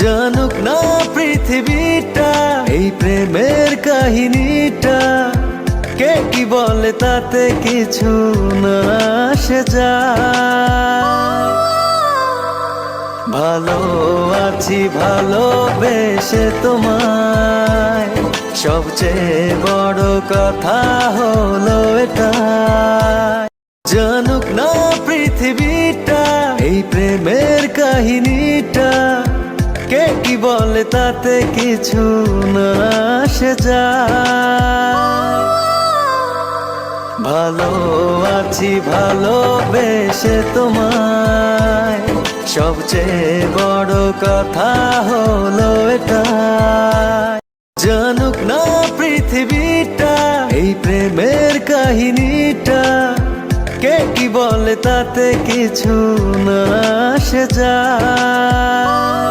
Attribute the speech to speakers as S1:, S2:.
S1: জানুক না পৃথিবীটা এই প্রেমের কাহিনীটা, কে কি বলে তাতে কিছু না আসে যায়। ভালো আছি ভালোবেসে তোমায়, সবচেয়ে বড় কথা হলো এটা। জানুক না পৃথিবীটা এই প্রেমের কাহিনীটা, কে কি বলে তাতে কিছু না আসে যায়। ভালো আছি ভালোবেসে তোমায়, সবচেয়ে বড় কথা হলো এটা। জানুক না পৃথিবীটা এই প্রেমের কাহিনীটা, কে কি বলে তাতে কিছু না আসে যায়।